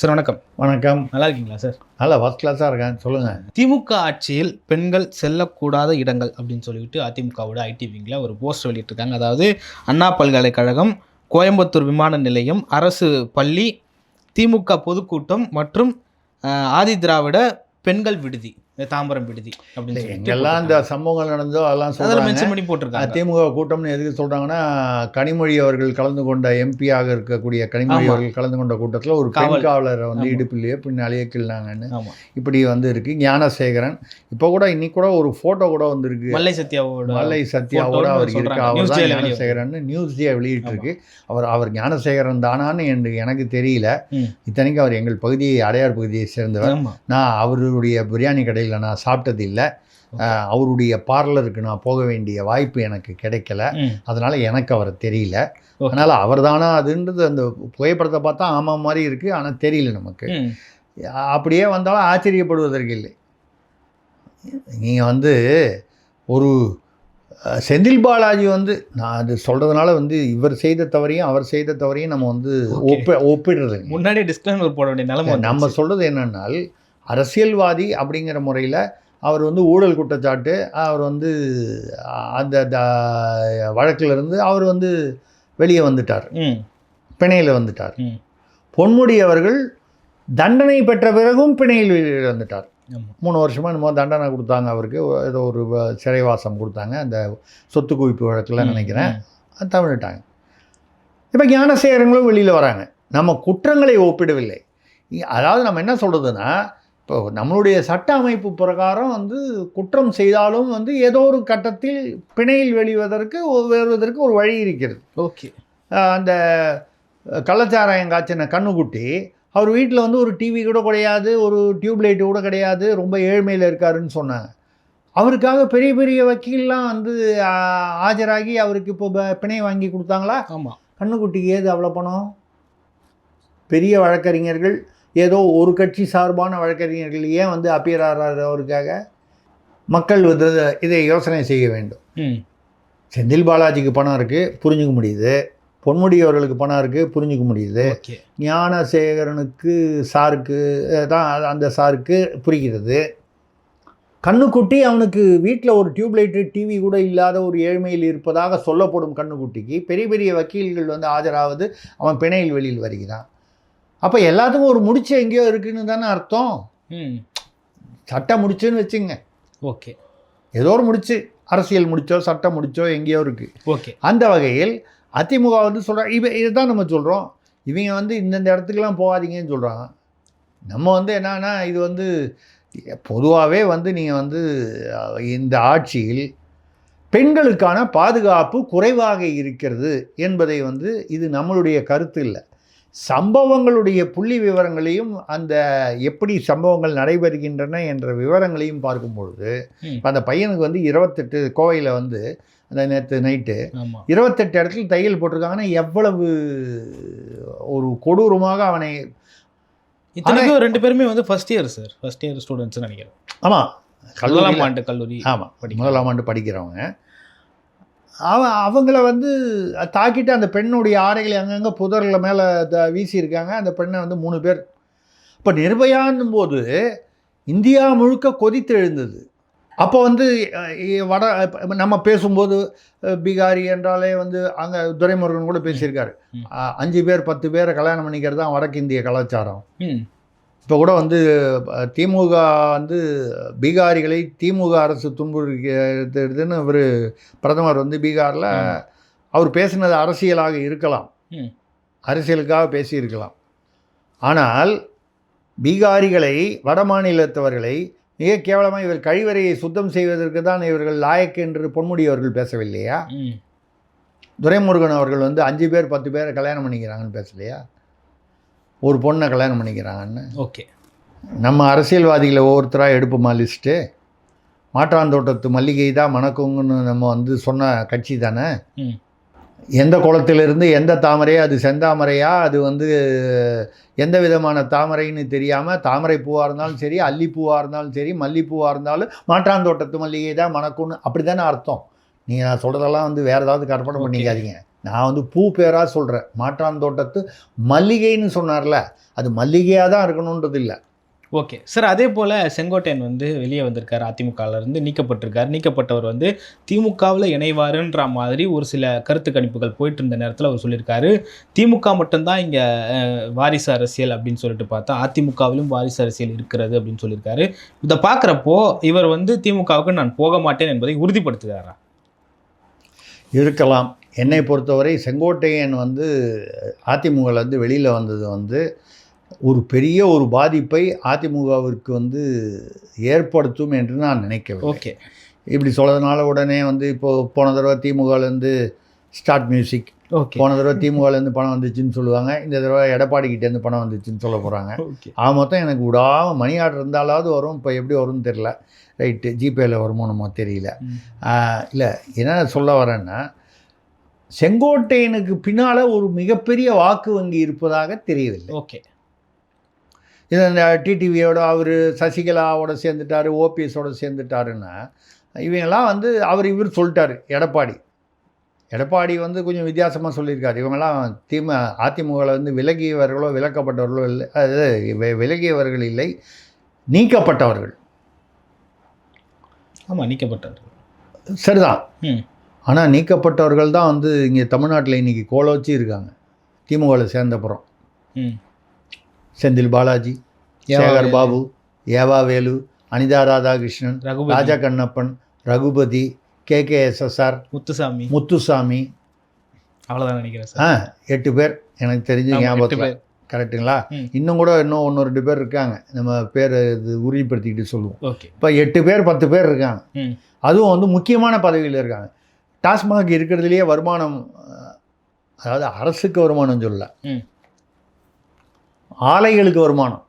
Sir வணக்கம். வணக்கம். நல்லா இருக்கீங்களா சார்? நல்லா ஃபர்ஸ்ட் கிளாஸாக இருக்கேன். சொல்லுங்கள். திமுக ஆட்சியில் பெண்கள் செல்லக்கூடாத இடங்கள் அப்படின்னு சொல்லிட்டு அதிமுகவோட ஐடி விங்கில் ஒரு போஸ்டர் வெளியிட்டிருக்காங்க. அதாவது அண்ணா பல்கலைக்கழகம், கோயம்புத்தூர் விமான நிலையம், அரசு பள்ளி, திமுக பொதுக்கூட்டம் மற்றும் ஆதி திராவிட பெண்கள் விடுதி, தாம்பரம் விடுதி அப்படின்னு எங்கெல்லாம் இந்த சம்பவங்கள் நடந்தோ அதெல்லாம் மென்ஷன் பண்ணி போட்டிருக்காங்க. திமுக கூட்டம்னு எதுக்கு சொல்கிறாங்கன்னா, கனிமொழி அவர்கள் கலந்து கொண்ட எம்பியாக இருக்கக்கூடிய கனிமொழி அவர்கள் கலந்து கொண்ட கூட்டத்தில் ஒரு பெண் காவலரை வந்து இடுப்பிலேயே பின்னாலேயே கிள்ளாங்கன்னு இப்படி வந்து இருக்குது. ஞானசேகரன் இப்போ கூட இன்னைக்கு கூட ஒரு ஃபோட்டோ கூட வந்துருக்கு. மல்லை சத்யாவோட அவர் இருக்கு. அவர் தான் ஞானசேகரன் நியூஸ் டே வெளியிட்டிருக்கு. அவர் ஞானசேகரன் தானான்னு எனக்கு தெரியல. இத்தனைக்கும் அவர் எங்கள் பகுதியை, அடையார் பகுதியை சேர்ந்தவர். நான் அவருடைய பிரியாணி கடையில் நான் சாப்பிட்டது இல்லை. அவருடைய பார்லருக்கு நான் போக வேண்டிய வாய்ப்பு எனக்கு கிடைக்கல. அதனால் எனக்கு அவரை தெரியல. அதனால் அவர் தானா அதுன்றது அந்த புகைப்படத்தை பார்த்தா ஆமாம் மாதிரி இருக்குது. ஆனால் தெரியல நமக்கு. அப்படியே வந்தாலும் ஆச்சரியப்படுவதற்கு இல்லை. நீங்கள் வந்து ஒரு செந்தில் பாலாஜி வந்து நான் அது சொல்கிறதுனால வந்து இவர் செய்த தவறையும் அவர் செய்த தவறையும் நம்ம வந்து ஒப்பிடுறது முன்னாடி டிஸ்க்ளைமர் போட வேண்டிய நிலைமை. நம்ம சொல்கிறது என்னென்னால், அரசியல்வாதி அப்படிங்கிற முறையில் அவர் வந்து ஊழல் குற்றச்சாட்டு, அவர் வந்து அந்த வழக்கிலிருந்து அவர் வந்து வெளியே வந்துட்டார், பிணையில் வந்துட்டார். பொன்முடி அவர்கள் தண்டனை பெற்ற பிறகும் பிணையில் வந்துட்டார். 3 வருஷமாக என்னமோ தண்டனை கொடுத்தாங்க அவருக்கு. ஏதோ ஒரு சிறைவாசம் கொடுத்தாங்க அந்த சொத்து குவிப்பு வழக்கில் நினைக்கிறேன். தவிர்த்தாங்க. இப்போ ஞானசேகரங்களும் வெளியில் வராங்க. நம்ம குற்றங்களை ஒப்பிடவில்லை. அதாவது நம்ம என்ன சொல்கிறதுன்னா, இப்போ நம்மளுடைய சட்ட அமைப்பு பிரகாரம் வந்து குற்றம் செய்தாலும் வந்து ஏதோ ஒரு கட்டத்தில் பிணையில் வருவதற்கு ஒரு வழி இருக்கிறது. ஓகே. அந்த கள்ளச்சாராயம் காய்ச்சின கண்ணுக்குட்டி அவர் வீட்டில் வந்து ஒரு டிவி கூட கிடையாது, ஒரு டியூப்லைட்டு கூட கிடையாது, ரொம்ப ஏழ்மையில் இருக்காருன்னு சொன்னாங்க. அவருக்காக பெரிய பெரிய வக்கீல்லாம் வந்து ஆஜராகி அவருக்கு இப்போ பிணை வாங்கி கொடுத்தாங்களா? ஆமாம். கண்ணுக்குட்டிக்கு ஏது அவ்வளோ பணம்? பெரிய வழக்கறிஞர்கள், ஏதோ ஒரு கட்சி சார்பான வழக்கறிஞர்கள் ஏன் வந்து அப்பியர் ஆகிறாரு அவருக்காக? மக்கள் வந்து இதை யோசனை செய்ய வேண்டும். செந்தில் பாலாஜிக்கு பணம் இருக்குது, புரிஞ்சுக்க முடியுது. பொன்முடி அவர்களுக்கு பணம் இருக்குது, புரிஞ்சுக்க முடியுது. ஞானசேகரனுக்கு சாருக்கு தான் அந்த சாருக்கு புரிகிறது. கண்ணுக்குட்டி அவனுக்கு வீட்டில் ஒரு டியூப்லைட்டு டிவி கூட இல்லாத ஒரு ஏழ்மையில் இருப்பதாக சொல்லப்படும் கண்ணுக்குட்டிக்கு பெரிய பெரிய வக்கீல்கள் வந்து ஆஜராவது அவன் பிணையில் வெளியில் வருகிறான். அப்போ எல்லாத்துக்கும் ஒரு முடிச்சு எங்கேயோ இருக்குன்னு தானே அர்த்தம். சட்டம் முடிச்சுன்னு வச்சுங்க. ஓகே. ஏதோ ஒரு முடிச்சு, அரசியல் முடிச்சோ சட்டம் முடிச்சோ எங்கேயோ இருக்குது. ஓகே. அந்த வகையில் அதிமுக வந்து சொல்கிறாங்க, இதுதான் நம்ம சொல்கிறோம். இவங்க வந்து இந்தந்த இடத்துக்கெல்லாம் போகாதீங்கன்னு சொல்கிறாங்க. நம்ம வந்து என்னன்னா, இது வந்து பொதுவாகவே வந்து நீங்கள் வந்து இந்த ஆட்சியில் பெண்களுக்கான பாதுகாப்பு குறைவாக இருக்கிறது என்பதை வந்து இது நம்மளுடைய கருத்து இல்லை. சம்பவங்களுடைய புள்ளி விவரங்களையும் அந்த எப்படி சம்பவங்கள் நடைபெறுகின்றன என்ற விவரங்களையும் பார்க்கும் பொழுது, அந்த பையனுக்கு வந்து 28 கோவையில் வந்து அந்த நேற்று நைட்டு 28 இடத்துல தையல் போட்டிருக்காங்கன்னா எவ்வளவு ஒரு கொடூரமாக அவனை. இத்தனைக்கும் 2 பேருமே வந்து ஃபர்ஸ்ட் இயர் ஸ்டூடெண்ட்ஸ் நினைக்கிறேன். ஆமாம், முதலாம் ஆண்டு கல்லூரி. ஆமாம், முதலாம் ஆண்டு படிக்கிறவங்க. அவங்கள வந்து தாக்கிட்டு அந்த பெண்ணுடைய ஆடைகளை அங்கங்கே புதரில் மேலே வீசியிருக்காங்க. அந்த பெண்ணை வந்து 3 பேர். இப்போ நிர்பயான்னும் போது இந்தியா முழுக்க கொதித்து எழுந்தது. அப்போ வந்து நம்ம பேசும்போது பீகாரி என்றாலே வந்து அங்கே துரைமுருகன் கூட பேசியிருக்காரு. 5 பேர் 10 பேரை கல்யாணம் பண்ணிக்கிறது தான் வடக்கு இந்திய கலாச்சாரம். இப்போ கூட வந்து திமுக வந்து பீகாரிகளை திமுக அரசு துன்புறுத்துன்னு ஒரு பிரதமர் வந்து பீகாரில் அவர் பேசினது அரசியலாக இருக்கலாம், அரசியலுக்காக பேசியிருக்கலாம். ஆனால் பீகாரிகளை, வட மாநிலத்தவர்களை மிக கேவலமாக இவர் கழிவறையை சுத்தம் செய்வதற்கு தான் இவர்கள் லாயக்கு என்று பொன்முடி அவர்கள் பேசவில்லையா? துரைமுருகன் அவர்கள் வந்து 5 பேர் 10 பேரை கல்யாணம் பண்ணிக்கிறாங்கன்னு பேசலையா? ஒரு பொண்ணை கல்யாணம் பண்ணிக்கிறாங்கன்னு. ஓகே. நம்ம அரசியல்வாதிகளை ஒவ்வொருத்தராக எடுப்போமா லிஸ்ட்டு? மாற்றாந்தோட்டத்து மல்லிகை தான் மணக்குங்கன்னு நம்ம வந்து சொன்ன கட்சி தானே. எந்த குளத்திலிருந்து எந்த தாமரையா, அது செந்தாமரையா, அது வந்து எந்த விதமான தாமரைன்னு தெரியாமல் தாமரை பூவாக இருந்தாலும் சரி, அல்லிப்பூவாக இருந்தாலும் சரி, மல்லிப்பூவாக இருந்தாலும் மாற்றாந்தோட்டத்து மல்லிகை தான் மணக்குன்னு அப்படி தானே அர்த்தம். நீங்கள் நான் சொல்கிறதெல்லாம் வந்து வேறு ஏதாவது கற்பனை பண்ணிக்காதீங்க. நான் வந்து பூ பேராக சொல்கிறேன். மாற்றாந்தோட்டத்து மல்லிகைன்னு சொன்னார்ல, அது மல்லிகையாக தான் இருக்கணுன்றது இல்லை. Okay sir. அதே போல் செங்கோட்டையன் வந்து வெளியே வந்திருக்காரு, அதிமுகவிலிருந்து நீக்கப்பட்டிருக்காரு. நீக்கப்பட்டவர் வந்து திமுகவில் இணைவாருன்ற மாதிரி ஒரு சில கருத்து கணிப்புகள் போயிட்டு இருந்த நேரத்தில் அவர் சொல்லியிருக்காரு, திமுக மட்டும்தான் இங்கே வாரிசு அரசியல் அப்படின்னு சொல்லிட்டு பார்த்தா அதிமுகவிலும் வாரிசு அரசியல் இருக்கிறது அப்படின்னு சொல்லியிருக்காரு. இதை பார்க்குறப்போ இவர் வந்து திமுகவுக்கு நான் போக மாட்டேன் என்பதை உறுதிப்படுத்துகிறாரா? இருக்கலாம். என்னை பொறுத்தவரை செங்கோட்டையன் வந்து அதிமுகலேருந்து வெளியில் வந்தது வந்து ஒரு பெரிய ஒரு பாதிப்பை அதிமுகவிற்கு வந்து ஏற்படுத்தும் என்று நான் நினைக்கிறேன். ஓகே. இப்படி சொல்கிறதுனால உடனே வந்து இப்போது போன தடவை திமுகலேருந்து ஸ்டார்ட் மியூசிக், ஓகே, போன தடவை திமுகலேருந்து பணம் வந்துச்சுன்னு சொல்லுவாங்க, இந்த தடவை எடப்பாடிக்கிட்டேருந்து பணம் வந்துச்சுன்னு சொல்ல போகிறாங்க. ஓகே. மொத்தம் எனக்கு விடாமல் மணி ஆர்டர் இருந்தாலாவது வரும். இப்போ எப்படி வரும்னு தெரில. ரைட்டு, ஜிபேயில் வருமோ நம்ம தெரியல. இல்லை, என்ன சொல்ல வரேன்னா, செங்கோட்டையனுக்கு பின்னால் ஒரு மிகப்பெரிய வாக்கு வங்கி இருப்பதாக தெரியவில்லை. ஓகே. இது இந்த டிடிவியோட அவர் சசிகலாவோட சேர்ந்துட்டார், ஓபிஎஸோட சேர்ந்துட்டாருன்னா இவங்கெல்லாம் வந்து இவர் சொல்லிட்டார். எடப்பாடி வந்து கொஞ்சம் வித்தியாசமாக சொல்லியிருக்காரு. இவங்கெல்லாம் அதிமுகவில் வந்து விலகியவர்களோ விலக்கப்பட்டவர்களோ இல்லை, அது விலகியவர்கள் இல்லை, நீக்கப்பட்டவர்கள். ஆமாம், நீக்கப்பட்டவர்கள். சரிதான். ஆனால் நீக்கப்பட்டவர்கள் தான் வந்து இங்கே தமிழ்நாட்டில் இன்றைக்கி கோலோச்சி இருக்காங்க. திமுகவில் சேர்ந்தப்புறம் செந்தில் பாலாஜி, சேகர் பாபு, ஏவா வேலு, அனிதா ராதாகிருஷ்ணன், ராஜா கண்ணப்பன், ரகுபதி, KKSSR, முத்துசாமி, அவ்வளோதான் நினைக்கிறேன் சார். 8 பேர் எனக்கு தெரிஞ்சு ஞாபகத்தில். கரெக்டுங்களா? இன்னும் கூட 1-2 பேர் இருக்காங்க. நம்ம பேர் இது உறுதிப்படுத்திக்கிட்டு சொல்லுவோம். இப்போ 8 பேர் 10 பேர் இருக்காங்க. அதுவும் வந்து முக்கியமான பதவியில் இருக்காங்க. டாஸ்மாக் இருக்கிறதுலையே வருமானம், அதாவது அரசுக்கு வருமானம் சொல்லல, ஆலைகளுக்கு வருமானம்.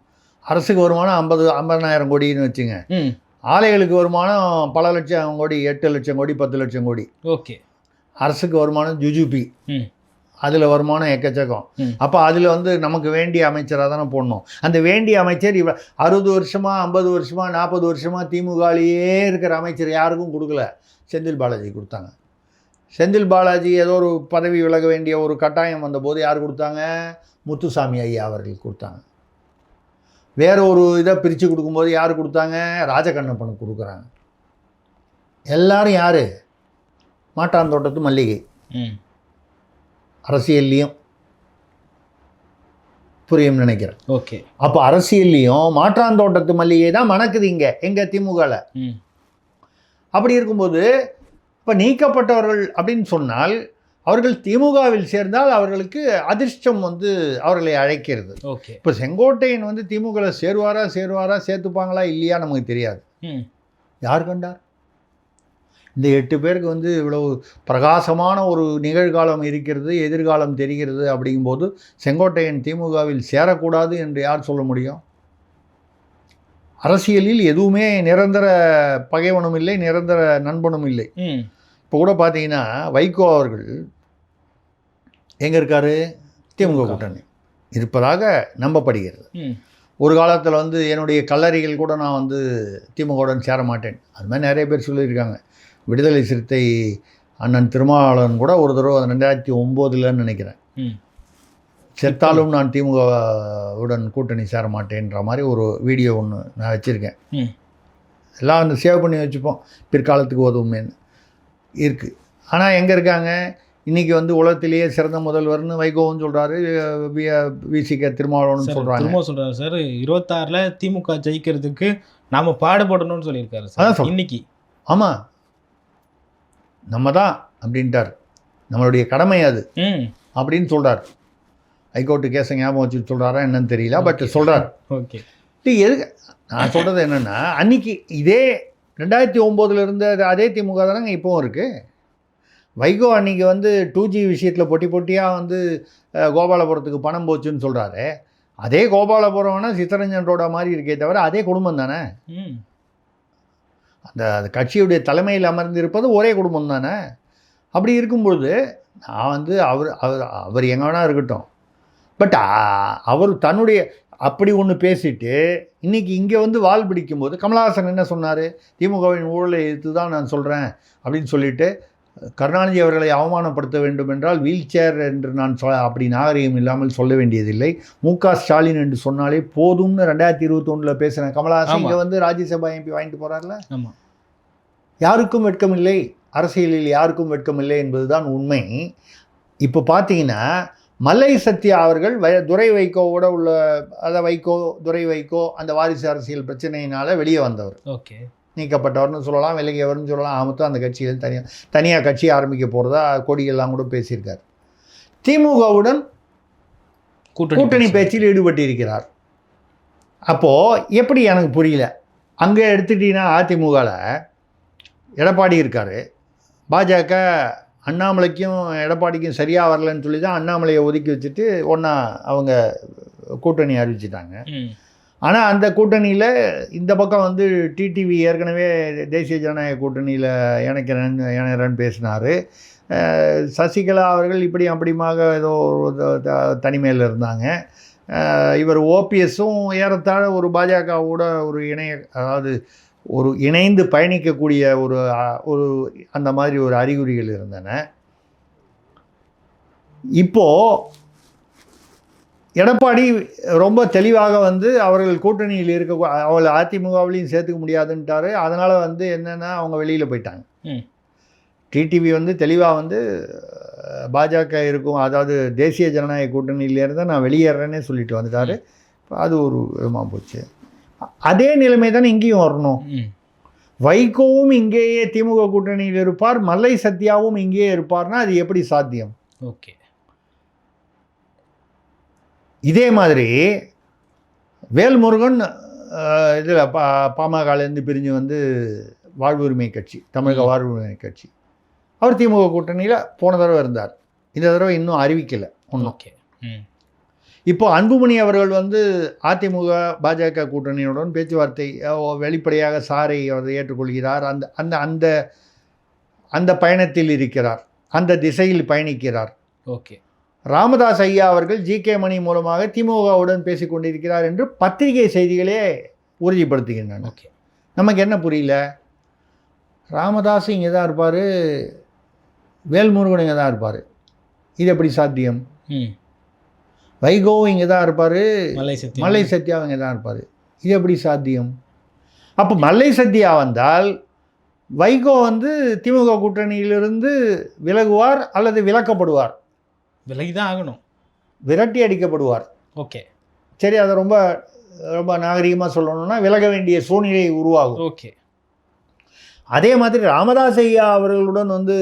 அரசுக்கு வருமானம் 50,000 கோடின்னு வச்சுங்க. ஆலைகளுக்கு வருமானம் பல லட்சம் கோடி, 8 லட்சம் கோடி, 10 லட்சம் கோடி. ஓகே. அரசுக்கு வருமானம் ஜுஜுபி, அதில் வருமானம் எக்கச்சக்கம். அப்போ அதில் வந்து நமக்கு வேண்டிய அமைச்சராக தானே போடணும். அந்த வேண்டிய அமைச்சர் 60 வருஷமாக 50 வருஷமாக 40 வருஷமாக திமுகலேயே இருக்கிற அமைச்சர் யாருக்கும் கொடுக்கல. செந்தில் பாலாஜி கொடுத்தாங்க. செந்தில் பாலாஜி ஏதோ ஒரு பதவி விலக வேண்டிய ஒரு கட்டாயம் வந்தபோது யார் கொடுத்தாங்க? முத்துசாமி ஐயா அவர்கள் கொடுத்தாங்க. வேற ஒரு இதை பிரித்து கொடுக்கும்போது யார் கொடுத்தாங்க? ராஜகண்ணப்பனுக்கு கொடுக்குறாங்க. எல்லாரும் யார்? மாட்டாந்தோட்டத்து மல்லிகை. அரசியல்லையும் புரியும் நினைக்கிறேன். ஓகே. அப்போ அரசியல்லையும் மாற்றாந்தோட்டத்து மல்லிகை தான் மணக்குது எங்கள் திமுகவில். அப்படி இருக்கும்போது இப்போ நீக்கப்பட்டவர்கள் அப்படின்னு சொன்னால் அவர்கள் திமுகவில் சேர்ந்தால் அவர்களுக்கு அதிர்ஷ்டம் வந்து அவர்களை அழைக்கிறது. ஓகே. இப்போ செங்கோட்டையன் வந்து திமுகவில் சேருவாரா சேர்த்துப்பாங்களா இல்லையா நமக்கு தெரியாது. யார் கண்டார்? இந்த 8 பேருக்கு வந்து இவ்வளவு பிரகாசமான ஒரு நிகழ்காலம் இருக்கிறது, எதிர்காலம் தெரிகிறது. அப்படிங்கும்போது செங்கோட்டையன் திமுகவில் சேரக்கூடாது என்று யார் சொல்ல முடியும்? அரசியலில் எதுவுமே நிரந்தர பகைவனும் இல்லை, நிரந்தர நண்பனும் இல்லை. இப்போ கூட பார்த்தீங்கன்னா வைகோ அவர்கள் எங்கே இருக்கார்? திமுக கூட்டணி இருப்பதாக நம்பப்படுகிறது. ஒரு காலத்தில் வந்து என்னுடைய கல்லறைகள் கூட நான் வந்து திமுகவுடன் சேர மாட்டேன், அது மாதிரி நிறைய பேர் சொல்லியிருக்காங்க. விடுதலை சிறுத்தை அண்ணன் திருமாவளவன் கூட ஒரு தடவை 2009 நினைக்கிறேன், செத்தாலும் நான் திமுகவுடன் கூட்டணி சேர மாட்டேன்ற மாதிரி ஒரு வீடியோ ஒன்று நான் வச்சுருக்கேன். எல்லாம் வந்து சேவ் பண்ணி வச்சுப்போம், பிற்காலத்துக்கு உதவுமேன்னு இருக்குது. ஆனால் எங்கே இருக்காங்க? இன்றைக்கி வந்து உலகத்திலேயே சிறந்த முதல்வர்னு வைகோவும் சொல்கிறாரு, விசிக திருமாவளவன் சொல்கிறாங்க சார். 26ல் திமுக ஜெயிக்கிறதுக்கு நாம் பாடுபடணும்னு சொல்லியிருக்காரு சார் இன்னைக்கு. ஆமாம், நம்ம தான் அப்படின்ட்டார், நம்மளுடைய கடமை அது அப்படின்னு சொல்கிறார். ஹைகோர்ட்டு கேஸை ஞாபகம் வச்சு சொல்கிறாரா என்னன்னு தெரியல, பட் சொல்கிறார். ஓகே. எதுக்கு நான் சொல்கிறது என்னென்னா, அன்றைக்கி இதே 2009 இருந்த அதே திமுக தானங்க இப்போவும் இருக்குது. வைகோ அன்றைக்கி வந்து 2G விஷயத்தில் பொட்டியாக வந்து கோபாலபுரத்துக்கு பணம் போச்சுன்னு சொல்கிறாரு. அதே கோபாலபுரம்னா சித்தரஞ்சன் ரோடா மாதிரி இருக்கே தவிர அதே குடும்பம் தானே. அந்த கட்சியுடைய தலைமையில் அமர்ந்திருப்பது ஒரே குடும்பம் தானே. அப்படி இருக்கும்பொழுது நான் வந்து அவர் எங்கே வேணா இருக்கட்டும், பட் அவர் தன்னுடைய அப்படி ஒன்று பேசிட்டு இன்றைக்கி இங்கே வந்து வால் பிடிக்கும்போது கமலஹாசன் என்ன சொன்னார்? திமுகவின் ஊழலை எதிர்த்து தான் நான் சொல்கிறேன் அப்படின்னு சொல்லிட்டு கருணாநிதி அவர்களை அவமானப்படுத்த வேண்டும் என்றால் வீல் சேர் என்று நான் அப்படி நாகரிகம் இல்லாமல் சொல்ல வேண்டியதில்லை. மு.க. ஸ்டாலின் என்று சொன்னாலே போதும்னு 2021 பேசினேன். கமலஹாசன் இங்கே வந்து ராஜ்யசபா எம்பி வாங்கிட்டு போகிறார்ல. யாருக்கும் வெட்கமில்லை, அரசியலில் யாருக்கும் வெட்கமில்லை என்பதுதான் உண்மை. இப்போ பார்த்தீங்கன்னா மல்லை சத்யா அவர்கள் துரை வைகோவோட உள்ள துரை வைகோ அந்த வாரிசு அரசியல் பிரச்சனையினால் வெளியே வந்தவர். ஓகே, நீக்கப்பட்டவர்னு சொல்லலாம், விலகியவர்னு சொல்லலாம். ஆமத்தும் அந்த கட்சியில் தனியாக கட்சி ஆரம்பிக்க போகிறதா கொடியெல்லாம் கூட பேசியிருக்கார். திமுகவுடன் கூட்டணி பேச்சில் ஈடுபட்டிருக்கிறார். அப்போது எப்படி எனக்கு புரியல. அங்கே எடுத்துக்கிட்டிங்கன்னா அதிமுகவில் எடப்பாடி இருக்கார். பாஜக அண்ணாமலைக்கும் எடப்பாடிக்கும் சரியாக வரலன்னு சொல்லி தான் அண்ணாமலையை ஒதுக்கி வச்சுட்டு ஒன்றா அவங்க கூட்டணி அறிவிச்சிட்டாங்க. ஆனால் அந்த கூட்டணியில் இந்த பக்கம் வந்து டிடிவி ஏற்கனவே தேசிய ஜனநாயக கூட்டணியில் இணைக்கிறேன்னு பேசினார். சசிகலா அவர்கள் இப்படி அப்படிமாக ஏதோ தனிமையில் இருந்தாங்க. இவர் ஓபிஎஸும் ஏறத்தாழ ஒரு பாஜகவோட ஒரு அதாவது ஒரு இணைந்து பயணிக்கக்கூடிய ஒரு அந்த மாதிரி ஒரு அறிகுறிகள் இருந்தன. இப்போது எடப்பாடி ரொம்ப தெளிவாக வந்து அவர்கள் கூட்டணியில் அவளை அதிமுகவிலையும் சேர்த்துக்க முடியாதுன்ட்டார். அதனால் வந்து என்னென்னா அவங்க வெளியில் போயிட்டாங்க. டிடிவி வந்து தெளிவாக வந்து பாஜக இருக்கும், அதாவது தேசிய ஜனநாயக கூட்டணியிலேருந்து நான் வெளியேறேன்னே சொல்லிட்டு வந்துட்டார். அது ஒரு விதமாக போச்சு. அதே நிலைமை தானே இங்கேயும் வரணும். வைகோவும் இங்கேயே திமுக கூட்டணியில் இருப்பார், மல்லை சத்யாவும் இங்கேயே இருப்பார்னா அது எப்படி சாத்தியம்? ஓகே, இதே மாதிரி வேல்முருகன் இதில் பாமகலேருந்து பிரிஞ்சு வந்து வாழ்வுரிமை கட்சி, தமிழக வாழ்வுரிமை கட்சி, அவர் திமுக கூட்டணியில் போன தடவை இருந்தார். இந்த தடவை இன்னும் அறிவிக்கலை ஒன்றும். ஓகே, இப்போ அன்புமணி அவர்கள் வந்து அதிமுக பாஜக கூட்டணியுடன் பேச்சுவார்த்தை வெளிப்படையாக சாரை அவர் ஏற்றுக்கொள்கிறார். அந்த அந்த அந்த அந்த பயணத்தில் இருக்கிறார், அந்த திசையில் பயணிக்கிறார். ஓகே, ராமதாஸ் ஐயா அவர்கள் ஜி.கே. மணி மூலமாக திமுகவுடன் பேசிக்கொண்டிருக்கிறார் என்று பத்திரிகை செய்திகளே உறுதிப்படுத்துகின்றன. ஓகே, நமக்கு என்ன புரியல, ராமதாஸ் இங்கே தான் இருப்பார், வேல்முருகன் இங்கே தான் இருப்பார், இது எப்படி சாத்தியம்? வைகோவும் இங்கே தான் இருப்பார், மல்லை சத்யாவும் இங்கே தான் இருப்பார், இது எப்படி சாத்தியம்? அப்போ மல்லை சத்யா வந்தால் வைகோ வந்து திமுக கூட்டணியிலிருந்து விலகுவார் அல்லது விலக்கப்படுவார், விலகி தான் ஆகணும், விரட்டி அடிக்கப்படுவார். ஓகே, சரி, அதை ரொம்ப ரொம்ப நாகரிகமாக சொல்லணும்னா விலக வேண்டிய சூழ்நிலை உருவாகும். ஓகே, அதே மாதிரி ராமதாஸ் ஐயா அவர்களுடன் வந்து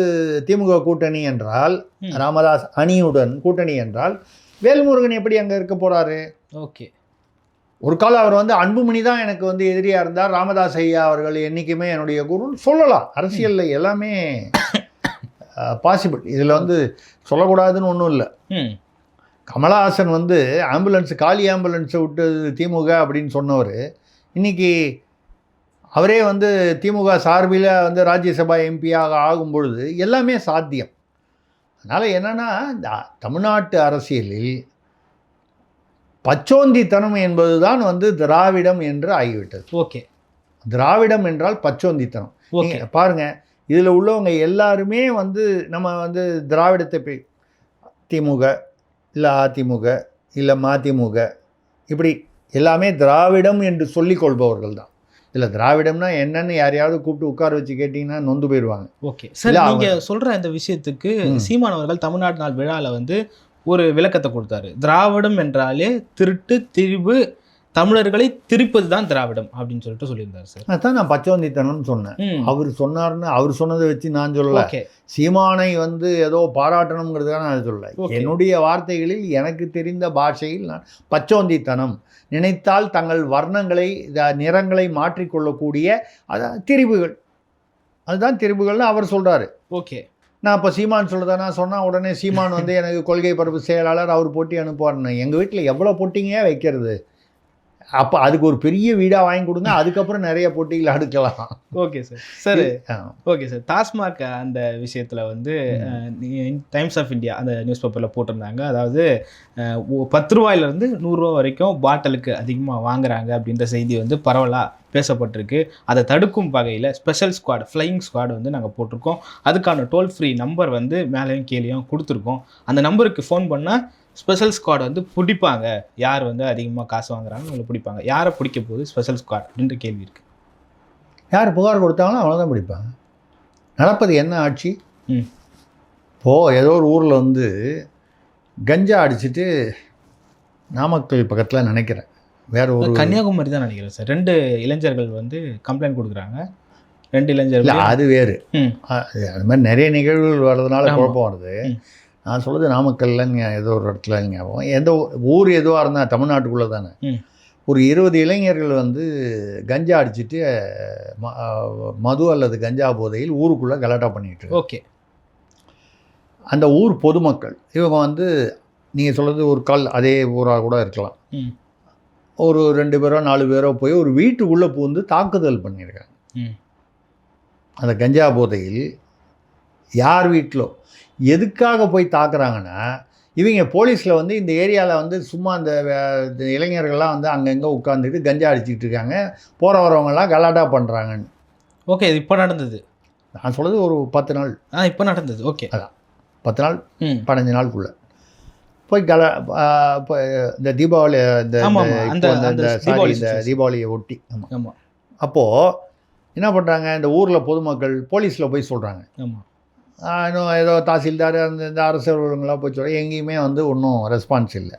திமுக கூட்டணி என்றால், ராமதாஸ் அணியுடன் கூட்டணி என்றால் வேல்முருகன் எப்படி அங்கே இருக்க போகிறாரு? ஓகே, ஒரு காலம் அவர் வந்து அன்புமணி தான் எனக்கு வந்து எதிரியாக இருந்தார், ராமதாஸ் ஐயா அவர்கள் என்றைக்குமே என்னுடைய குருன்னு சொல்லலாம். அரசியலில் எல்லாமே பாசிபிள், இதில் வந்து சொல்லக்கூடாதுன்னு ஒன்றும் இல்லை. கமலஹாசன் வந்து காலி ஆம்புலன்ஸை விட்டு திமுக அப்படின்னு சொன்னவர் இன்றைக்கி அவரே வந்து திமுக சார்பில் வந்து ராஜ்யசபா எம்பியாக ஆகும் பொழுது எல்லாமே சாத்தியம். அதனால் என்னென்னா, இந்த தமிழ்நாட்டு அரசியலில் பச்சோந்தித்தனம் என்பது தான் வந்து திராவிடம் என்று ஆகிவிட்டது. ஓகே, திராவிடம் என்றால் பச்சோந்தித்தனம். பாருங்கள், இதில் உள்ளவங்க எல்லாருமே வந்து நம்ம வந்து திராவிடத்தை திமுக இல்லை அதிமுக இல்லை மதிமுக இப்படி எல்லாமே திராவிடம் என்று சொல்லிக் கொள்பவர்கள் தான். இதில் திராவிடம்னா என்னன்னு யாரையாவது கூப்பிட்டு உட்கார வச்சு கேட்டிங்கன்னா நொந்து போயிடுவாங்க. ஓகே சார், நீங்கள் சொல்கிற இந்த விஷயத்துக்கு சீமான் அவர்கள் தமிழ்நாடு நாள் விழாவில் வந்து ஒரு விளக்கத்தை கொடுத்தாரு. திராவிடம் என்றாலே திருட்டு திரிவு, தமிழர்களை திருப்பது தான் திராவிடம் அப்படின்னு சொல்லிட்டு சொல்லியிருந்தார் சார். அதான் நான் பச்சவந்தித்தனம்னு சொன்னேன். அவர் சொன்னார்னு அவர் சொன்னதை வச்சு நான் சொல்லலை. சீமானை வந்து ஏதோ பாராட்டணுங்கிறதுக்காக நான் சொல்லலை. என்னுடைய வார்த்தைகளில் எனக்கு தெரிந்த பாஷையில் நான் பச்சோந்தித்தனம், நினைத்தால் தங்கள் வர்ணங்களை நிறங்களை மாற்றிக்கொள்ளக்கூடிய அதான் திரிவுகள், அதுதான் திரிவுகள்னு அவர் சொல்கிறாரு. ஓகே, நான் இப்போ சீமான் சொல்லுறதா நான் சொன்னால் உடனே சீமான் வந்து எனக்கு கொள்கை பரப்பு செயலாளர் அவர் போட்டி அனுப்புவார்னு. எங்கள் வீட்டில் எவ்வளோ போட்டிங்க வைக்கிறது? அப்போ அதுக்கு ஒரு பெரிய வீடாக வாங்கி கொடுங்க, அதுக்கப்புறம் நிறைய போட்டிகள் அடுக்கலாம். Okay sir. Sir okay sir. TASMAC அந்த விஷயத்தில் வந்து டைம்ஸ் ஆஃப் இந்தியா அந்த நியூஸ் பேப்பரில் போட்டிருந்தாங்க. அதாவது 10 ரூபாயிலிருந்து 100 ரூபா வரைக்கும் பாட்டிலுக்கு அதிகமாக வாங்குறாங்க அப்படின்ற செய்தி வந்து பரவலாக பேசப்பட்டிருக்கு. அதை தடுக்கும் வகையில் ஸ்பெஷல் ஸ்குவாட், ஃப்ளையிங் ஸ்குவாட் வந்து நாங்கள் போட்டிருக்கோம். அதுக்கான டோல் ஃப்ரீ நம்பர் வந்து மேலேயும் கீழேயும் கொடுத்துருக்கோம். அந்த நம்பருக்கு ஃபோன் பண்ணால் ஸ்பெஷல் ஸ்குவாட் வந்து பிடிப்பாங்க. யார் வந்து அதிகமாக காசு வாங்குறாங்க அவங்களை பிடிப்பாங்க. யாரை பிடிக்க போகுது ஸ்பெஷல் ஸ்குவாட் அப்படின்ற கேள்வி இருக்குது. யார் புகார் கொடுத்தாங்களோ அவ்வளோதான் பிடிப்பாங்க. நடப்பது என்ன ஆட்சி? இப்போது ஏதோ ஒரு ஊரில் வந்து கஞ்சா அடிச்சுட்டு நாமக்கல் பக்கத்தில் நினைக்கிறேன், வேறு ஒரு கன்னியாகுமரி தான் நினைக்கிறேன் சார், 2 இளைஞர்கள் வந்து கம்ப்ளைண்ட் கொடுக்குறாங்க. 2 இளைஞர்கள். அது வேறு. அது மாதிரி நிறைய நிகழ்வுகள் வர்றதுனால குழப்பம் வருது. நான் சொல்கிறது நாமக்கல்லைங்க ஏதோ ஒரு இடத்துல ஞாபகம், எந்த ஊர் எதுவாக இருந்தால் தமிழ்நாட்டுக்குள்ளே தானே, ஒரு 20 இளைஞர்கள் வந்து கஞ்சா அடிச்சுட்டு மது அல்லது கஞ்சா போதையில் ஊருக்குள்ளே கலாட்டா பண்ணிட்டு. ஓகே. அந்த ஊர் பொதுமக்கள் இவங்க வந்து நீங்கள் சொல்கிறது ஒரு அதே ஊராக கூட இருக்கலாம், ஒரு 2 பேரோ 4 பேரோ போய் ஒரு வீட்டுக்குள்ளே பூந்து தாக்குதல் பண்ணியிருக்காங்க. அந்த கஞ்சா போதையில் யார் வீட்டிலோ எதுக்காக போய் தாக்குறாங்கன்னா, இவங்க போலீஸில் வந்து இந்த ஏரியாவில் வந்து சும்மா அந்த இளைஞர்கள்லாம் வந்து அங்கங்கே உட்காந்துட்டு கஞ்சா அடிச்சுக்கிட்டு இருக்காங்க, போகிற வரவங்கெல்லாம் கலாட்டா பண்ணுறாங்கன்னு. ஓகே. இது இப்போ நடந்தது. நான் சொல்கிறது ஒரு 10 நாள். இப்போ நடந்தது. ஓகே. அதான் 10 நாள் 15 நாளுக்குள்ளே போய் இப்போ இந்த தீபாவளி இந்த தீபாவளியை ஒட்டி. ஆமாம். அப்போது என்ன பண்ணுறாங்க, இந்த ஊரில் பொதுமக்கள் போலீஸில் போய் சொல்கிறாங்க. ஆமாம். இன்னும் ஏதோ தாசில்தார் இந்த அரசு அலுவலகங்களாக போய் சொல்ல எங்கேயுமே வந்து ஒன்றும் ரெஸ்பான்ஸ் இல்லை.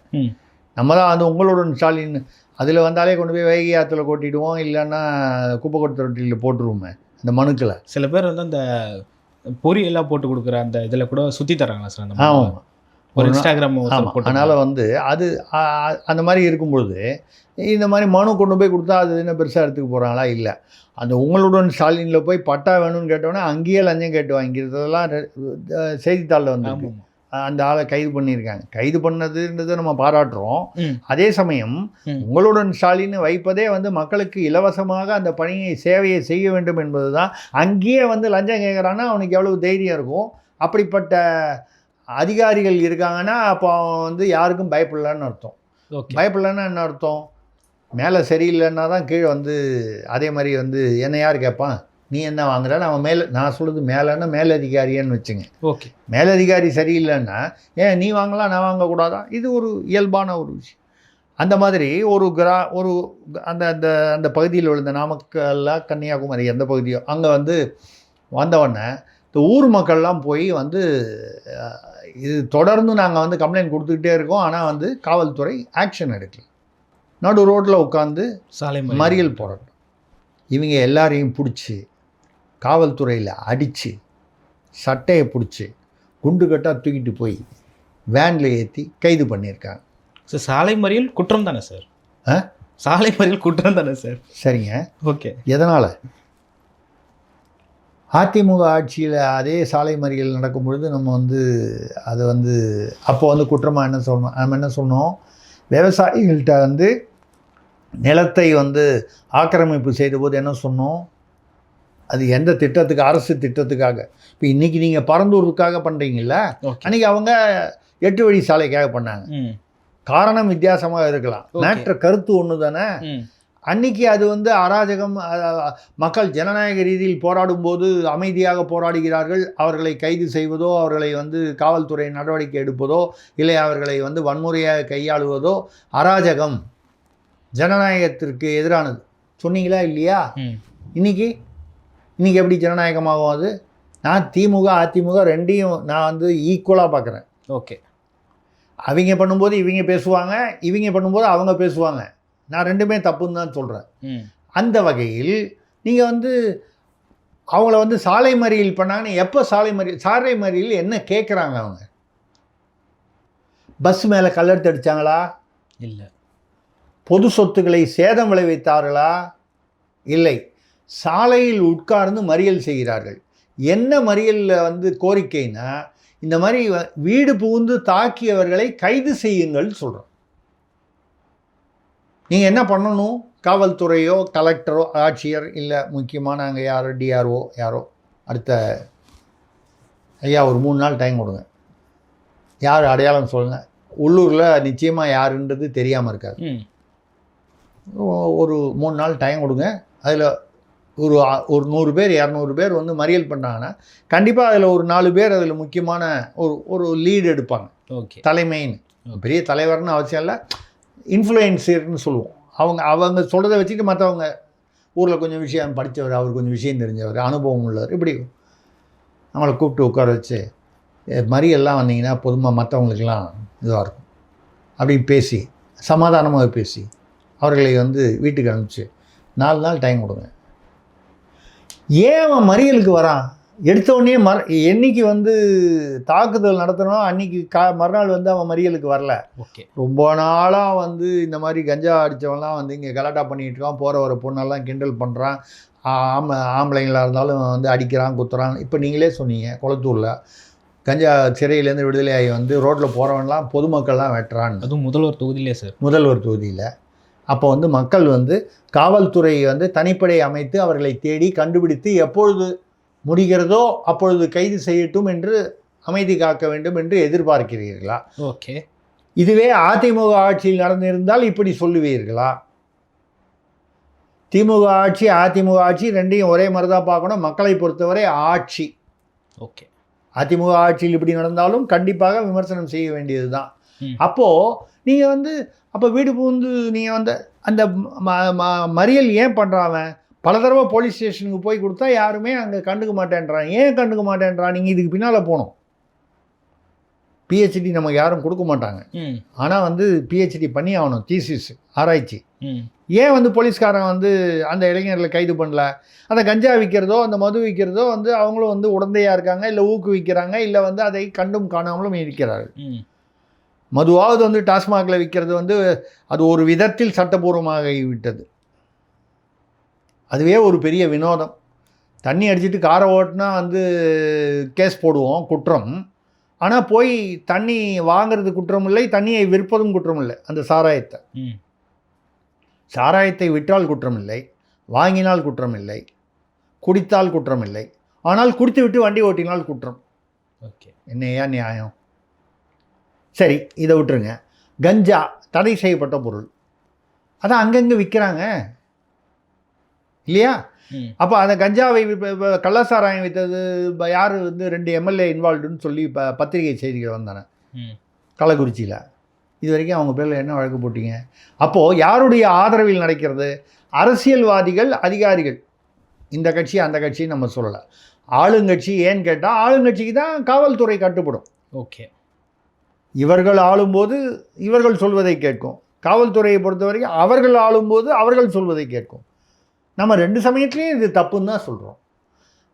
நம்ம தான் வந்து உங்களுடன் ஸ்டாலின் அதில் வந்தாலே கொண்டு போய் வைகை ஆற்றுல கொட்டிடுவோம், இல்லைன்னா குப்பை கொட்டு தொட்டியில் போட்டுருவோமே அந்த மனுக்களை. சில பேர் வந்து அந்த பொரியெல்லாம் போட்டு கொடுக்குற அந்த இதில் கூட சுற்றி தராங்களா சார்? ஆமாம், ஒரு இன்ஸ்டாகிராம். அதனால் வந்து அது அந்த மாதிரி இருக்கும்பொழுது இந்த மாதிரி மனு கொண்டு போய் கொடுத்தா அது என்ன பெருசாக எடுத்துக்க போகிறாங்களா? இல்லை, அந்த உங்களுடன் ஸ்டாலினில் போய் பட்டா வேணும்னு கேட்டோன்னே அங்கேயே லஞ்சம் கேட்டு வாங்கிக்கிறதெல்லாம் செய்தித்தாளில் வந்து அந்த ஆளை கைது பண்ணியிருக்காங்க. கைது பண்ணதுன்றதை நம்ம பாராட்டுறோம். அதே சமயம் உங்களுடன் ஸ்டாலின் வைப்பதே வந்து மக்களுக்கு இலவசமாக அந்த பணியை சேவையை செய்ய வேண்டும் என்பது தான். அங்கேயே வந்து லஞ்சம் கேட்குறான்னா அவனுக்கு எவ்வளவு தைரியம் இருக்கும்? அப்படிப்பட்ட அதிகாரிகள் இருக்காங்கன்னா அப்போ அவன் வந்து யாருக்கும் பயப்படலன்னு அர்த்தம். பயப்படலன்னா என்ன அர்த்தம்? மேலே சரியில்லைன்னா தான் கீழே வந்து அதே மாதிரி வந்து என்ன யார் கேட்பான், நீ என்ன வாங்குறான்னு அவன் மேலே. நான் சொல்கிறது மேலேன்னா மேலதிகாரியான்னு வச்சுங்க. ஓகே. மேலதிகாரி சரியில்லைன்னா ஏன் நீ வாங்கலாம் நான் வாங்கக்கூடாதா? இது ஒரு இயல்பான ஒரு விஷயம். அந்த மாதிரி ஒரு அந்த அந்த அந்த பகுதியில் உள்ள நாமக்கல்ல கன்னியாகுமரி எந்த பகுதியோ அங்கே வந்து வந்தவொடனே இந்த ஊர் மக்கள்லாம் போய் வந்து இது தொடர்ந்து நாங்கள் வந்து கம்ப்ளைண்ட் கொடுத்துக்கிட்டே இருக்கோம், ஆனால் வந்து காவல்துறை ஆக்ஷன் எடுக்கல. நடு ரோட்டில் உட்காந்து சாலை மறியல் போராட்டம். இவங்க எல்லாரையும் பிடிச்சி காவல்துறையில் அடித்து சட்டையை பிடிச்சி குண்டு கட்டாக தூக்கிட்டு போய் வேனில் ஏற்றி கைது பண்ணியிருக்காங்க. சார் சாலை மறியல் குற்றம் தானே சார்? சாலை மறியல் குற்றம் தானே சார்? சரிங்க. ஓகே. எதனால்? அதிமுக ஆட்சியில் அதே சாலை மறியல் நடக்கும் பொழுது நம்ம வந்து அதை வந்து அப்போ வந்து குற்றமாக என்ன சொல்லணும்? நம்ம என்ன சொன்னோம், விவசாயிகள்கிட்ட வந்து நிலத்தை வந்து ஆக்கிரமிப்பு செய்தபோது என்ன சொன்னோம், அது எந்த திட்டத்துக்கு, அரசு திட்டத்துக்காக. இப்போ இன்றைக்கி நீங்கள் பரந்தூருக்காக பண்ணுறீங்கள, அன்றைக்கி அவங்க 8 வழி சாலைக்காக பண்ணாங்க. காரணம் வித்தியாசமாக இருக்கலாம், மேற்ற கருத்து ஒன்று தானே. அன்றைக்கி அது வந்து அராஜகம். மக்கள் ஜனநாயக ரீதியில் போராடும்போது அமைதியாக போராடுகிறார்கள். அவர்களை கைது செய்வதோ, அவர்களை வந்து காவல்துறை நடவடிக்கை எடுப்பதோ, இல்லை அவர்களை வந்து வன்முறையாக கையாளுவதோ அராஜகம், ஜனநாயகத்திற்கு எதிரானது. சொன்னீங்களா இல்லையா? இன்றைக்கி எப்படி ஜனநாயகமாகும் அது? நான் திமுக அதிமுக ரெண்டையும் நான் வந்து ஈக்குவலாக பார்க்குறேன். ஓகே. அவங்க பண்ணும்போது இவங்க பேசுவாங்க, இவங்க பண்ணும்போது அவங்க பேசுவாங்க. நான் ரெண்டுமே தப்புன்னு தான் சொல்கிறேன். அந்த வகையில் நீங்கள் வந்து அவங்கள வந்து சாலை மறியல் பண்ணாங்கன்னு எப்போ சாலை மறியல் என்ன கேட்குறாங்க? அவங்க பஸ் மேலே கல்லெடுத்து அடித்தாங்களா? இல்லை. பொது சொத்துக்களை சேதம் விளைவித்தார்களா? இல்லை. சாலையில் உட்கார்ந்து மறியல் செய்கிறார்கள். என்ன மறியலில் வந்து கோரிக்கைன்னா, இந்த மாதிரி வீடு புகுந்து தாக்கியவர்களை கைது செய்யுங்கள் சொல்கிறோம். நீங்கள் என்ன பண்ணணும், காவல்துறையோ கலெக்டரோ ஆட்சியர் இல்லை முக்கியமான அங்கே யாரோ டிஆர்ஓ யாரோ அடுத்த ஐயா ஒரு 3 நாள் டைம் கொடுங்க. யார் அடையாளம் சொல்லுங்கள். உள்ளூரில் நிச்சயமாக யாருன்றது தெரியாமல் இருக்காது. ஒரு 3 நாள் டைம் கொடுங்க. அதில் ஒரு 100 பேர் 200 பேர் வந்து மறியல் பண்ணாங்கன்னா கண்டிப்பாக அதில் ஒரு 4 பேர் அதில் முக்கியமான ஒரு லீடு எடுப்பாங்க. ஓகே, தலைமைன்னு பெரிய தலைவர்னு அவசியம் இல்லை, இன்ஃப்ளூயன்சர்னு சொல்லுவோம். அவங்க சொல்கிறத வச்சுட்டு மற்றவங்க ஊரில் கொஞ்சம் விஷயம் படித்தவர், அவர் கொஞ்சம் விஷயம் தெரிஞ்சவர், அனுபவம் உள்ளவர், இப்படி அவங்கள கூப்பிட்டு உட்கார வச்சு மறியெல்லாம் வந்தீங்கன்னா பொதுமாக மற்றவங்களுக்கெல்லாம் இதுவாக இருக்கும் அப்படின்னு பேசி சமாதானமாக பேசி அவர்களை வந்து வீட்டுக்கு அனுப்பிச்சு 4 நாள் டைம் கொடுங்க. ஏன் அவன் மறியலுக்கு வரான்? எடுத்தோடனே என்னைக்கு வந்து தாக்குதல் நடத்தணும் அன்றைக்கி மறுநாள் வந்து அவன் மறியலுக்கு வரல. ஓகே, ரொம்ப நாளாக வந்து இந்த மாதிரி கஞ்சா அடித்தவன்லாம் வந்து இங்கே கலாட்டா பண்ணிகிட்டு இருக்கான், போகிற வர பொண்ணெல்லாம் கிண்டல் பண்ணுறான், ஆம்பளைங்களாக இருந்தாலும் வந்து அடிக்கிறான் குத்துறான். இப்போ நீங்களே சொன்னீங்க குளத்தூரில் கஞ்சா சிறையிலேருந்து விடுதலை ஆகி வந்து ரோட்டில் போகிறவன்லாம் பொதுமக்கள்லாம் வெட்டுறான். அதுவும் முதல்வர் தொகுதியிலே சார், முதல்வர் தொகுதியில். அப்போ வந்து மக்கள் வந்து காவல்துறை வந்து தனிப்படை அமைத்து அவர்களை தேடி கண்டுபிடித்து எப்பொழுது முடிகிறதோ அப்பொழுது கைது செய்யட்டும் என்று அமைதி காக்க வேண்டும் என்று எதிர்பார்க்கிறீர்களா? ஓகே, இதுவே அதிமுக ஆட்சியில் நடந்திருந்தால் இப்படி சொல்லுவீர்களா? திமுக ஆட்சி அதிமுக ஆட்சி ரெண்டையும் ஒரே மாதிரி தான் பார்க்கணும். மக்களை பொறுத்தவரை ஆட்சி. ஓகே, அதிமுக ஆட்சியில் இப்படி நடந்தாலும் கண்டிப்பாக விமர்சனம் செய்ய வேண்டியது தான். அப்போது நீங்கள் வந்து அப்போ வீடு புகுந்து நீங்கள் வந்து அந்த மறியல் ஏன் பண்ணுறாங்க? பல தடவை போலீஸ் ஸ்டேஷனுக்கு போய் கொடுத்தா யாருமே அங்கே கண்டுக்க மாட்டேன்றான். ஏன் கண்டுக்க மாட்டேன்றான்? நீங்கள் இதுக்கு பின்னால் போகணும். பிஹெச்டி நமக்கு யாரும் கொடுக்க மாட்டாங்க. ஆனால் வந்து பிஹெச்டி பண்ணி ஆகணும், தீசிஸ் ஆராய்ச்சி. ஏன் வந்து போலீஸ்காரன் வந்து அந்த இளைஞர்களை கைது பண்ணல? அந்த கஞ்சா விற்கிறதோ அந்த மது விற்கிறதோ வந்து அவங்களும் வந்து உடந்தையாக இருக்காங்க, இல்லை ஊக்குவிக்கிறாங்க, இல்லை வந்து அதை கண்டும் காணாமலும் இருக்கிறார்கள். மதுவாவது வந்து டாஸ்மாகில் விற்கிறது வந்து அது ஒரு விதத்தில் சட்டபூர்வமாகிவிட்டது. அதுவே ஒரு பெரிய வினோதம். தண்ணி அடிச்சுட்டு காரை ஓட்டினா வந்து கேஸ் போடுவோம், குற்றம். ஆனால் போய் தண்ணி வாங்கிறது குற்றம் இல்லை, தண்ணியை விற்பதும் குற்றம் இல்லை. அந்த சாராயத்தை விற்றால் குற்றம் இல்லை, வாங்கினால் குற்றம் இல்லை, குடித்தால் குற்றம் இல்லை. ஆனால் குடித்து விட்டு வண்டி ஓட்டினால் குற்றம். ஓகே, என்னையா நியாயம்? சரி, இதை விட்டுருங்க. கஞ்சா தடை செய்யப்பட்ட பொருள், அதான் அங்கங்கே விற்கிறாங்க இல்லையா? அப்போ அந்த கஞ்சாவை கள்ளசாராயம் விற்றது யார் வந்து 2 எம்எல்ஏ இன்வால்வ்டுன்னு சொல்லி பத்திரிகை செய்திகள் வந்தானே கள்ளக்குறிச்சியில். இது வரைக்கும் அவங்க பேரில் என்ன வழக்கு போட்டீங்க? அப்போது யாருடைய ஆதரவில் நடக்கிறது? அரசியல்வாதிகள், அதிகாரிகள், இந்த கட்சி அந்த கட்சி நம்ம சொல்லலை. ஆளுங்கட்சி. ஏன்னு கேட்டால் ஆளுங்கட்சிக்கு தான் காவல்துறை கட்டுப்படும். ஓகே, இவர்கள் ஆளும்போது இவர்கள் சொல்வதை கேட்கும். காவல்துறையை பொறுத்த வரைக்கும் அவர்கள் ஆளும்போது அவர்கள் சொல்வதை கேட்கும். நம்ம 2 சமயத்துலேயும் இது தப்புன்னு தான் சொல்கிறோம்.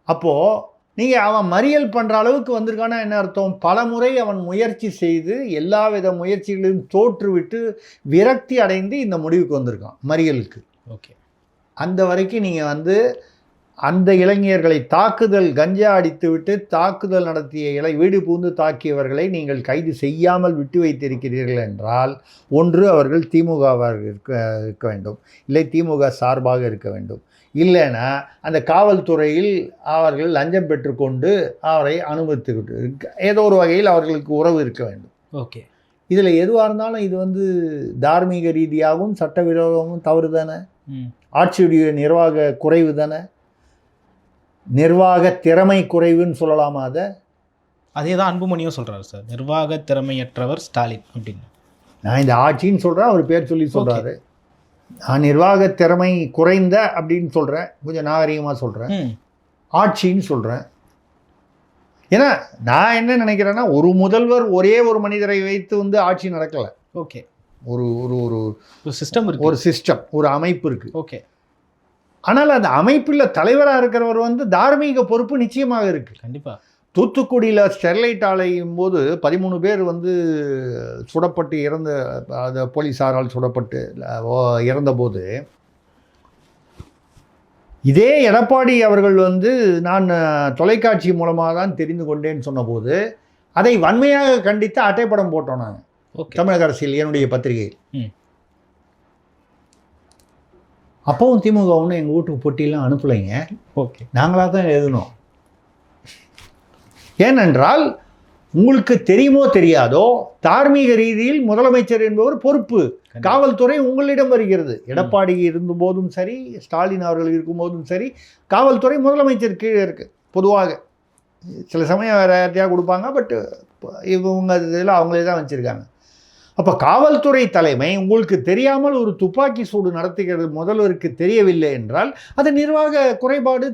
அப்போது நீங்கள் அவன் மறியல் பண்ணுற அளவுக்கு வந்திருக்கானா என்ன அர்த்தம்? பல முறை அவன் முயற்சி செய்து எல்லா வித முயற்சிகளையும் தோற்றுவிட்டு விரக்தி அடைந்து இந்த முடிவுக்கு வந்திருக்கான் மறியலுக்கு. ஓகே, அந்த வரைக்கும் நீங்கள் வந்து அந்த இளைஞர்களை கஞ்சா அடித்து விட்டு தாக்குதல் நடத்திய வீடு பூந்து தாக்கியவர்களை நீங்கள் கைது செய்யாமல் விட்டு வைத்திருக்கிறீர்கள் என்றால், ஒன்று அவர்கள் திமுகவாக இருக்க வேண்டும், இல்லை திமுக சார்பாக இருக்க வேண்டும், இல்லைன்னா அந்த காவல்துறையில் அவர்கள் லஞ்சம் பெற்றுக்கொண்டு அவரை அனுமதித்துக்கிட்டு ஏதோ ஒரு வகையில் அவர்களுக்கு உறவு இருக்க வேண்டும். ஓகே, இதில் எதுவாக இருந்தாலும் இது வந்து தார்மீக ரீதியாகவும் சட்டவிரோதமும் தவறு தானே? ஆட்சியுடைய நிர்வாக குறைவு தானே? நிர்வாக திறமை குறைவுன்னு சொல்லலாமா? அதே தான் அன்புமணியும் சொல்கிறாரு சார், நிர்வாக திறமையற்றவர் ஸ்டாலின் அப்படின்னு. நான் இந்த ஆட்சின்னு சொல்கிறேன், அவர் பேர் சொல்லி சொல்கிறாரு. நான் நிர்வாக திறமை குறைந்த அப்படின்னு சொல்கிறேன், கொஞ்சம் நாகரிகமாக சொல்கிறேன், ஆட்சின்னு சொல்கிறேன். ஏன்னா நான் என்ன நினைக்கிறேன்னா, ஒரு முதல்வர் ஒரே ஒரு மனிதரை வைத்து வந்து ஆட்சி நடக்கலை. ஓகே, ஒரு ஒரு ஒரு சிஸ்டம் இருக்குது, ஒரு சிஸ்டம், ஒரு அமைப்பு இருக்குது. ஓகே, ஆனால் அந்த அமைப்பில் தலைவராக இருக்கிறவர் வந்து தார்மீக பொறுப்பு நிச்சயமாக இருக்குது. கண்டிப்பாக. தூத்துக்குடியில் ஸ்டெர்லைட் ஆலையும் போது 13 பேர் வந்து சுடப்பட்டு அந்த போலீஸாரால் சுடப்பட்டு இறந்தபோது இதே எடப்பாடி அவர்கள் வந்து நான் தொலைக்காட்சி மூலமாக தான் தெரிந்து கொண்டேன்னு சொன்னபோது அதை வன்மையாக கண்டித்து அட்டைப்படம் போட்டோம் நாங்கள் தமிழக அரசியல் என்னுடைய பத்திரிகை. அப்போவும் திமுக ஒன்றும் எங்கள் வீட்டுக்கு பொட்டியெல்லாம் அனுப்பலைங்க. ஓகே. நாங்களாக தான் எழுதணும். ஏனென்றால் உங்களுக்கு தெரியுமோ தெரியாதோ தார்மீக ரீதியில் முதலமைச்சர் என்பவர் பொறுப்பு. காவல்துறை உங்களிடம் வருகிறது. எடப்பாடி இருந்தபோதும் சரி, ஸ்டாலின் அவர்கள் இருக்கும்போதும் சரி, காவல்துறை முதலமைச்சர் கீழே இருக்குது. பொதுவாக சில சமயம் வேறு யார்ட்டையாக கொடுப்பாங்க, பட் இவங்க இதில் அவங்களே தான் வச்சுருக்காங்க. அப்போ காவல்துறை தலைமை உங்களுக்கு தெரியாமல் ஒரு துப்பாக்கி சூடு நடத்துகிறது முதல்வருக்கு தெரியவில்லை என்றால் அது நிர்வாக குறைபாடு,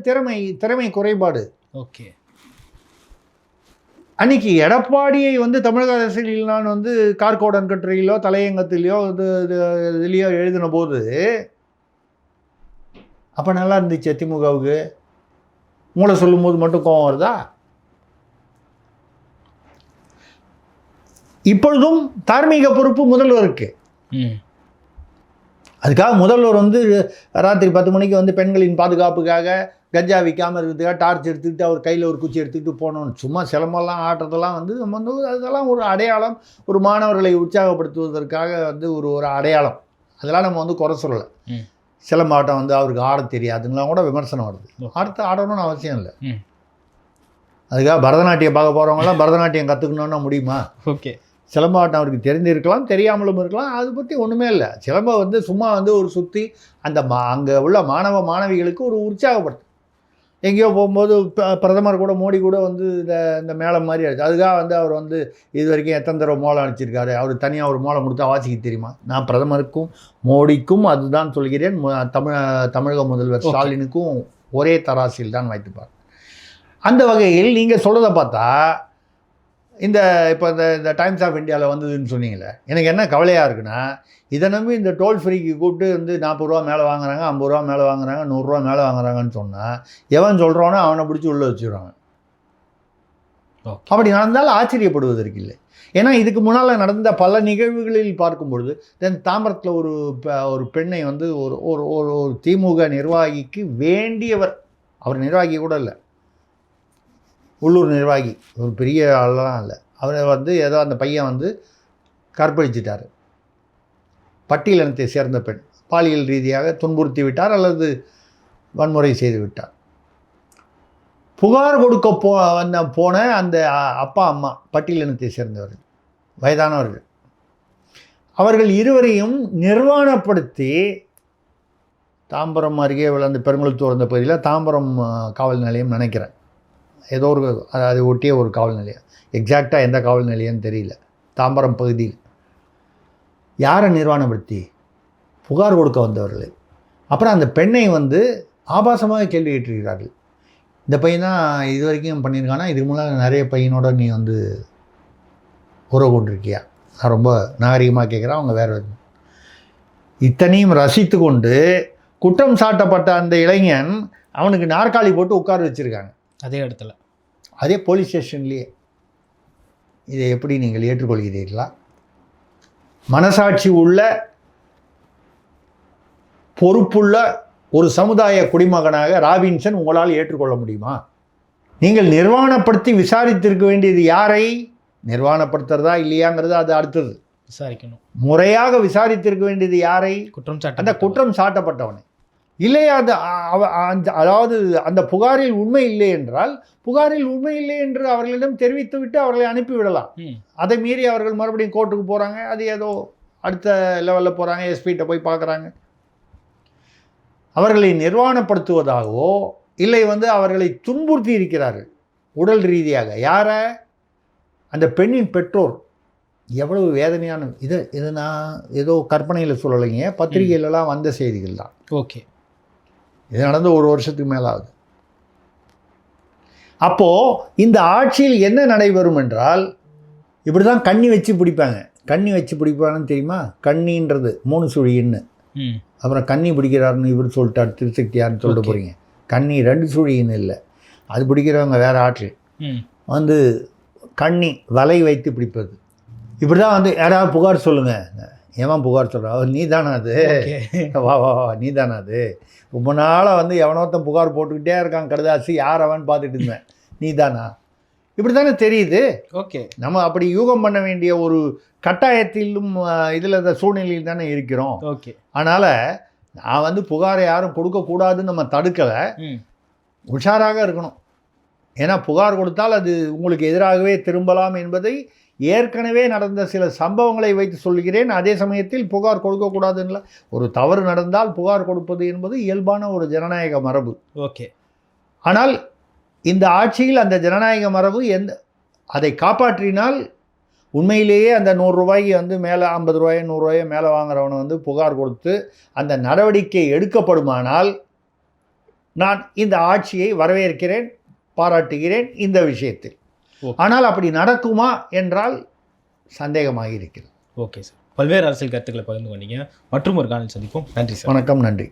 திறமை குறைபாடு. ஓகே. அன்னைக்கு எடப்பாடியை தமிழக அரசியலில் நான் கார்கோடன் கட்டுரையிலோ தலையங்கத்திலையோ இதுலேயோ எழுதின போது அப்போ நல்லா இருந்துச்சு திமுகவுக்கு. மூளை சொல்லும்போது மட்டும் கோபம் வருதா? இப்பொழுதும் தார்மீக பொறுப்பு முதல்வருக்கு. அதுக்காக முதல்வர் ராத்திரி 10 மணிக்கு பெண்களின் பாதுகாப்புக்காக கஞ்சா விற்காமல் இருக்கிறதுக்காக டார்ச் எடுத்துக்கிட்டு அவர் கையில் ஒரு குச்சி எடுத்துக்கிட்டு போனோன்னு சும்மா சிலம்பெல்லாம் ஆட்டுறதெல்லாம் நம்ம அதெல்லாம் ஒரு அடையாளம். ஒரு மாணவர்களை உற்சாகப்படுத்துவதற்காக ஒரு அடையாளம். அதெல்லாம் நம்ம குறை சொல்லலை. சிலம்பாட்டம் அவருக்கு ஆட தெரியாதுங்களாம் கூட விமர்சனம் வருது. ஆடணும்னு அவசியம் இல்லை. அதுக்காக பரதநாட்டியம் பார்க்க போகிறவங்களாம் பரதநாட்டியம் கற்றுக்கணுன்னா முடியுமா? ஓகே. சிலம்பாட்டம் அவருக்கு தெரிஞ்சிருக்கலாம், தெரியாமலும் இருக்கலாம். அதை பற்றி ஒன்றுமே இல்லை. சிலம்பம் சும்மா ஒரு சுற்றி அங்கே உள்ள மாணவ மாணவிகளுக்கு ஒரு உற்சாகப்படுத்தும். எங்கேயோ போகும்போது பிரதமர் கூட மோடி கூட இந்த மேளம் மாதிரி ஆச்சு. அதுக்காக அவர் இது வரைக்கும் எத்தனை தடவை மோளம் அடிச்சிருக்காரு. அவர் தனியாக ஒரு மோளம் கொடுத்தா வாசிக்க தெரியுமா? நான் பிரதமருக்கும் மோடிக்கும் அதுதான் சொல்கிறேன். தமிழக முதல்வர் ஸ்டாலினுக்கும் ஒரே தராசில் தான் வைத்துப்பார். அந்த வகையில் நீங்கள் சொல்கிறத பார்த்தா இப்போ இந்த டைம்ஸ் ஆஃப் இந்தியாவில் வந்ததுன்னு சொன்னீங்களே, எனக்கு என்ன கவலையாக இருக்குன்னா, இதை நம்பி இந்த டோல் ஃப்ரீக்கு கூப்பிட்டு 40 ரூபா மேலே வாங்குறாங்க, 50 ரூபா மேலே வாங்குறாங்க, 100 ரூபா மேலே வாங்குறாங்கன்னு சொன்னால் எவன் சொல்கிறானோ அவனை பிடிச்சி உள்ளே வச்சுருவாங்க. அப்படி நடந்தால் ஆச்சரியப்படுவதற்கு இல்லை. ஏன்னா இதுக்கு முன்னால் நடந்த பல நிகழ்வுகளில் பார்க்கும்பொழுது தாம்பரத்தில் ஒரு பெண்ணை ஒரு திமுக நிர்வாகிக்கு வேண்டியவர், அவர் நிர்வாகி கூட இல்லை, உள்ளூர் நிர்வாகி, ஒரு பெரிய ஆளெலாம் இல்லை, அவரை ஏதோ அந்த பையன் கற்பழிச்சிட்டார். பட்டியலினத்தை சேர்ந்த பெண் பாலியல் ரீதியாக துன்புறுத்தி விட்டார் அல்லது வன்முறை செய்து விட்டார். புகார் கொடுக்க போன அந்த அப்பா அம்மா பட்டியலினத்தை சேர்ந்தவர்கள், வயதானவர்கள், அவர்கள் இருவரையும் நிர்வாணப்படுத்தி தாம்பரம் அருகே அந்த பெருங்குளத்தூர் அந்த பகுதியில் தாம்பரம் காவல் நிலையம் நினைக்கிறேன், ஏதோ அதை ஒட்டிய ஒரு காவல் நிலையம், எக்ஸாக்டாக எந்த காவல் நிலையம்னு தெரியல, தாம்பரம் பகுதியில் யாரை நிர்வாணப்படுத்தி புகார் கொடுக்க வந்தவர்கள். அப்புறம் அந்த பெண்ணை ஆபாசமாக கேள்வி கேட்டிருக்கிறார்கள். இந்த பையன் தான் இது வரைக்கும் பண்ணியிருக்கானா, இதுக்கு முன்னாடி நிறைய பையனோட நீ உறவு கொண்டிருக்கியா? நான் ரொம்ப நாகரிகமாக கேட்குறேன். அவங்க வேறு இத்தனையும் ரசித்து கொண்டு குற்றம் சாட்டப்பட்ட அந்த இளைஞன் அவனுக்கு நாற்காலி போட்டு உட்கார வச்சுருக்காங்க அதே இடத்துல, அதே போலீஸ் ஸ்டேஷன்லேயே. இதை எப்படி நீங்கள் ஏற்றுக்கொள்கிறீர்களா? மனசாட்சி உள்ள பொறுப்புள்ள ஒரு சமுதாய குடிமகனாக ராபின்சன் உங்களால் ஏற்றுக்கொள்ள முடியுமா? நீங்கள் நிர்வாணப்படுத்தி விசாரித்திருக்க வேண்டியது யாரை? நிர்வாணப்படுத்துறதா இல்லையாங்கிறது அது அடுத்தது, விசாரிக்கணும். முறையாக விசாரித்திருக்க வேண்டியது யாரை? அந்த குற்றம் சாட்டப்பட்டவனை. இல்லை அதாவது அந்த புகாரில் உண்மை இல்லை என்றால் புகாரில் உண்மை இல்லை என்று அவர்களிடம் தெரிவித்துவிட்டு அவர்களை அனுப்பிவிடலாம். அதை மீறி அவர்கள் மறுபடியும் கோர்ட்டுக்கு போகிறாங்க, அது ஏதோ அடுத்த லெவலில் போகிறாங்க, எஸ்பிகிட்ட போய் பார்க்குறாங்க. அவர்களை நிர்வாணப்படுத்துவதாகவோ இல்லை அவர்களை துன்புறுத்தி இருக்கிறார்கள் உடல் ரீதியாக. யாரை? அந்த பெண்ணின் பெற்றோர். எவ்வளவு வேதனையான இது நான் ஏதோ கற்பனையில் சொல்லலைங்க, பத்திரிகையிலலாம் வந்த செய்திகள் தான். ஓகே. இது நடந்து 1 வருஷத்துக்கு மேலே ஆகுது. அப்போது இந்த ஆட்சியில் என்ன நடைபெறும் என்றால், இப்படி தான் கண்ணி வச்சு பிடிப்பாங்க. கண்ணி வச்சு பிடிப்பாங்கன்னு தெரியுமா? கண்ணின்றது 3 சுழின்னு, அப்புறம் கண்ணி பிடிக்கிறாருன்னு இவர் சொல்லிட்டார், திருசக்தியார்னு சொல்லிட்டு போகிறீங்க. கண்ணி 2 சுழின்னு இல்லை, அது பிடிக்கிறவங்க வேறு ஆட்சி. கண்ணி வலை வைத்து பிடிப்பது. இப்படி தான் யாராவது புகார் சொல்லுங்கள், ஏன் புகார் சொல்கிற? அவர் நீ தானே அது, வா வா வா நீ தானே அது. ரொம்ப நாளாக எவனோத்தன் புகார் போட்டுக்கிட்டே இருக்கான் கடுதாசி, யார் அவன் பார்த்துட்டு இருந்தேன், நீ தானா? இப்படி தானே தெரியுது. ஓகே. நம்ம அப்படி யூகம் பண்ண வேண்டிய ஒரு கட்டாயத்திலும் இதில் இந்த சூழ்நிலையில் தானே இருக்கிறோம். ஓகே. அதனால் நான் வந்து புகாரை யாரும் கொடுக்கக்கூடாதுன்னு நம்ம தடுக்கலை, ம். உஷாராக இருக்கணும். ஏன்னா புகார் கொடுத்தால் அது உங்களுக்கு எதிராகவே திரும்பலாம் என்பதை ஏற்கனவே நடந்த சில சம்பவங்களை வைத்து சொல்கிறேன். அதே சமயத்தில் புகார் கொடுக்கக்கூடாதுன்னு ஒரு தவறு நடந்தால் புகார் கொடுப்பது என்பது இயல்பான ஒரு ஜனநாயக மரபு. ஓகே. ஆனால் இந்த ஆட்சியில் அந்த ஜனநாயக மரபு அதை காப்பாற்றினால் உண்மையிலேயே அந்த 100 ரூபாய்க்கு வந்து மேலே 50 ரூபாய் 100 ரூபாயை மேலே வாங்குறவனை வந்து புகார் கொடுத்து அந்த நடவடிக்கை எடுக்கப்படுமானால் நான் இந்த ஆட்சியை வரவேற்கிறேன், பாராட்டுகிறேன் இந்த விஷயத்தில். ஆனால் அப்படி நடக்குமா என்றால் சந்தேகமாக இருக்கிறது. ஓகே சார், பல்வேறு அரசியல் கருத்துக்களை பகிர்ந்து கொண்டீங்க. மற்றும் ஒரு காலையில் சந்திப்போம். நன்றி சார். வணக்கம், நன்றி.